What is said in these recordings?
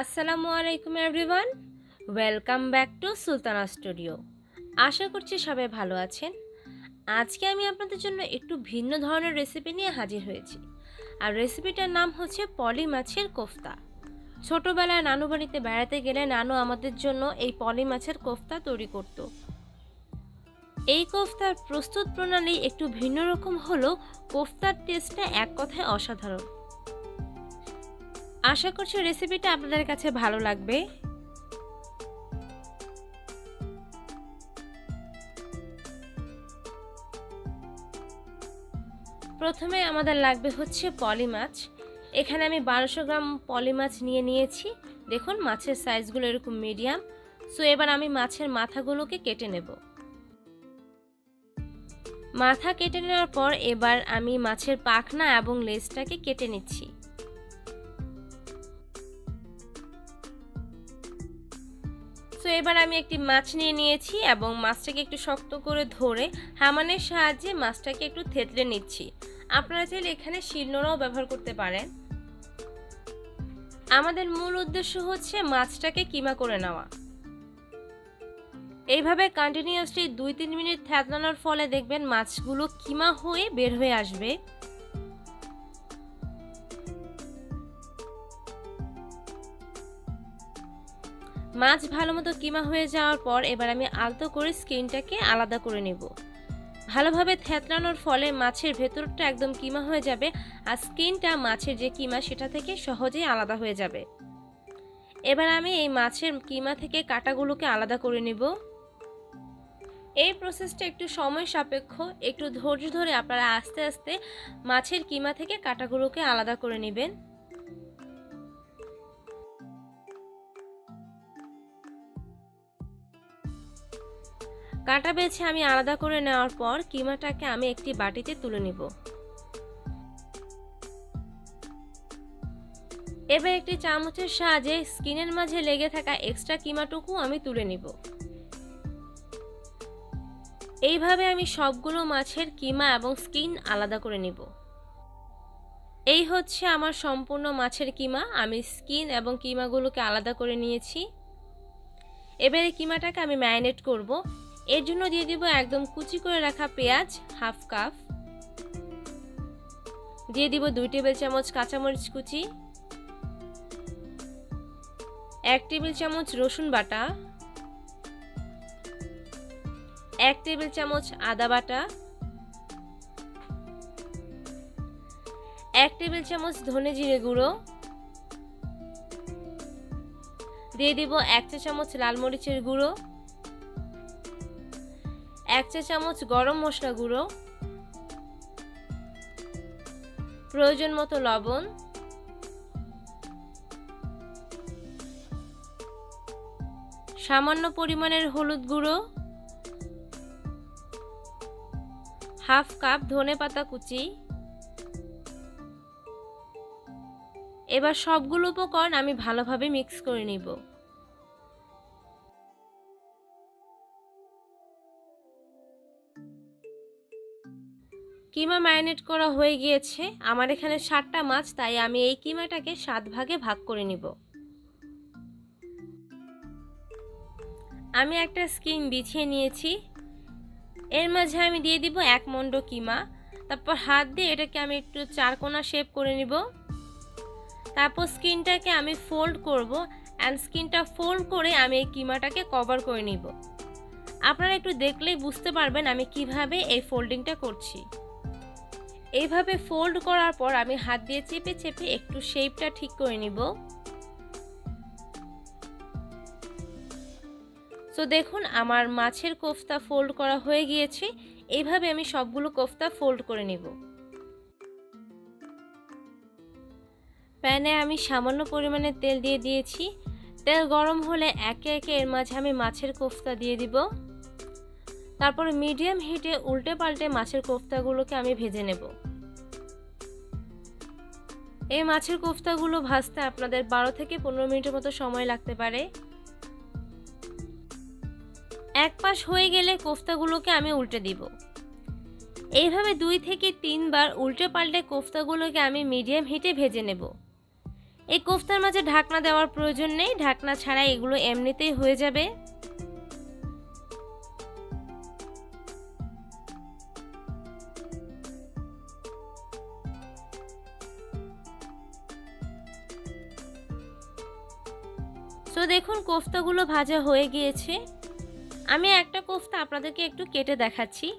আসসালামু আলাইকুম everyone, welcome back to Sultana studio. আশা করছি সবাই ভালো আছেন। আজকে আমি আপনাদের জন্য একটু ভিন্ন ধরনের রেসিপি নিয়ে হাজির হয়েছি। আর রেসিপিটার নাম হচ্ছে পলি মাছের কোফতা। ছোটোবেলায় নানু বাড়িতে বেড়াতে গেলে নানু আমাদের জন্য এই পলি মাছের কোফতা তৈরি করত। এই কোফতার প্রস্তুত প্রণালী একটু ভিন্ন রকম হলেও কোফতার টেস্টটা এক কথায় অসাধারণ। আশা করছি রেসিপিটা আপনাদের কাছে ভালো লাগবে। প্রথমে আমাদের লাগবে হচ্ছে পলি মাছ। এখানে আমি 1200 গ্রাম পলি মাছ নিয়েছি। দেখুন মাছের সাইজগুলো এরকম মিডিয়াম। সো এবার আমি মাছের মাথাগুলোকে কেটে নেব। মাথা কেটে নেওয়ার পর এবার আমি মাছের পাখনা এবং লেজটাকে কেটে নিচ্ছি। সো এবার আমি একটি মাছ নিয়েছি এবং মাছটাকে একটু শক্ত করে ধরে হামানের সাহায্যে মাছটাকে একটু থেতলে নিচ্ছি। আপনারা চাইলে এখানে শিলনোড়াও ব্যবহার করতে পারেন। আমাদের মূল উদ্দেশ্য হচ্ছে মাছটাকে কিমা করে নেওয়া। এইভাবে কন্টিনিউয়াসলি 2-3 মিনিট থেতলানোর ফলে দেখবেন মাছগুলো কিমা হয়ে বের হয়ে আসবে। মাছ ভালোমতো কিমা হয়ে যাওয়ার পর এবার আমি আলতো করে স্কিনটাকে আলাদা করে নেব। ভালোভাবে থেতলানোর ফলে মাছের ভেতরটা একদম কিমা হয়ে যাবে আর স্কিনটা মাছের যে কিমা সেটা থেকে সহজেই আলাদা হয়ে যাবে। এবার আমি এই মাছের কিমা থেকে কাঁটাগুলোকে আলাদা করে নেব। এই প্রসেসটা একটু সময় সাপেক্ষ, একটু ধৈর্য ধরে আপনারা আস্তে আস্তে মাছের কিমা থেকে কাঁটাগুলোকে আলাদা করে নেবেন। কাঁটা বেছে আমি আলাদা করে নেওয়ার পর কিমাটাকে আমি একটি বাটিতে তুলে নিব। এবার একটি চামচের সাহায্যে স্কিনের মাঝে লেগে থাকা এক্সট্রা কিমাটুকু আমি তুলে নিব। এইভাবে আমি সবগুলো মাছের কিমা এবং স্কিন আলাদা করে নিব। এই হচ্ছে আমার সম্পূর্ণ মাছের কিমা। আমি স্কিন এবং কিমাগুলোকে আলাদা করে নিয়েছি। এবারে কিমাটাকে আমি ম্যারিনেট করব। এর জন্য দিয়ে দিব একদম কুচি করে রাখা পেঁয়াজ হাফ কাপ, দিয়ে দিব 2 টেবিল চামচ কাঁচামরিচ কুচি, 1 টেবিল চামচ রসুন বাটা, 1 টেবিল চামচ আদা বাটা, 1 টেবিল চামচ ধনে জিরে গুঁড়ো, দিয়ে দিব 1 চা চামচ লাল মরিচের গুঁড়ো, 1 চা চামচ গরম মশলা গুঁড়ো, প্রয়োজন মতো লবণ, সামান্য পরিমাণের হলুদ গুঁড়ো, হাফ কাপ ধনেপাতা কুচি। এবার সবগুলো উপকরণ আমি ভালোভাবে মিক্স করে নিব। কিমা ম্যারিনেট করা হয়ে গিয়েছে। আমার এখানে 7টা মাছ, তাই আমি এই কিমাটাকে 7 ভাগে ভাগ করে নিব। আমি একটা স্কিন বিছিয়ে নিয়েছি। এর মাঝে আমি দিয়ে দিব 1 মন্ড কিমা। তারপর হাত দিয়ে এটাকে আমি একটু চারকোনা শেপ করে নিব। তারপর স্কিনটাকে আমি ফোল্ড করব অ্যান্ড স্কিনটা ফোল্ড করে আমি এই কিমাটাকে কভার করে নিব। আপনারা একটু দেখলেই বুঝতে পারবেন আমি কিভাবে এই ফোল্ডিংটা করছি। এইভাবে ফোল্ড করার পর আমি হাত দিয়ে চেপে চেপে একটু শেপটা ঠিক করে নিব। সো দেখুন আমার মাছের কোফতা ফোল্ড করা হয়ে গিয়েছে। এইভাবে আমি সবগুলো কোফতা ফোল্ড করে নিব। প্যানে আমি সামান্য পরিমাণে তেল দিয়ে দিয়েছি। তেল গরম হলে একে একে এর মাঝে আমি মাছের কোফতা দিয়ে দিব। তারপর মিডিয়াম হিটে উল্টে পাল্টে মাছের কোফতাগুলোকে আমি ভেজে নেব। এই মাছের কোফতাগুলো ভাজতে আপনাদের 12 থেকে 15 মিনিটের মতো সময় লাগতে পারে। এক পাশ হয়ে গেলে কোফতাগুলোকে আমি উল্টে দিব। এইভাবে 2 থেকে 3 বার উল্টে পাল্টে কোফতাগুলোকে আমি মিডিয়াম হিটে ভেজে নেব। এই কোফতার মাঝে ঢাকনা দেওয়ার প্রয়োজন নেই, ঢাকনা ছাড়া এগুলো এমনিতেই হয়ে যাবে। তো দেখুন কোফতাগুলো ভাজা হয়ে গিয়েছে। আমি একটা কোফতা আপনাদেরকে একটু কেটে দেখাচ্ছি।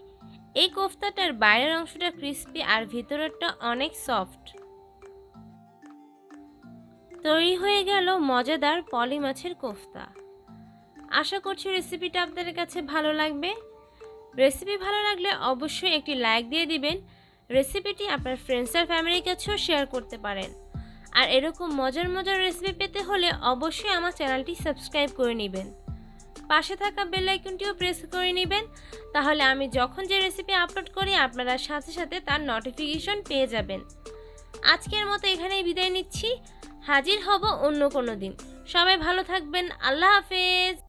এই কোফতাটার বাইরের অংশটা ক্রিস্পি আর ভিতরেরটা অনেক সফট। তৈরি হয়ে গেল মজাদার পলি মাছের কোফতা। আশা করছি রেসিপিটা আপনাদের কাছে ভালো লাগবে। রেসিপি ভালো লাগলে অবশ্যই একটি লাইক দিয়ে দিবেন। রেসিপিটি আপনার ফ্রেন্ডস আর ফ্যামিলির কাছেও শেয়ার করতে পারেন। আর এরকম মজার মজার রেসিপি পেতে হলে অবশ্যই আমার চ্যানেলটি সাবস্ক্রাইব করে নেবেন। পাশে থাকা বেল আইকনটিও প্রেস করে নেবেন, তাহলে আমি যখন যে রেসিপি আপলোড করি আপনারা সাথে সাথে তার নোটিফিকেশন পেয়ে যাবেন। আজকের মতো এখানেই বিদায় নিচ্ছি। হাজির হব অন্য কোনো দিন। সবাই ভালো থাকবেন। আল্লাহ হাফেজ।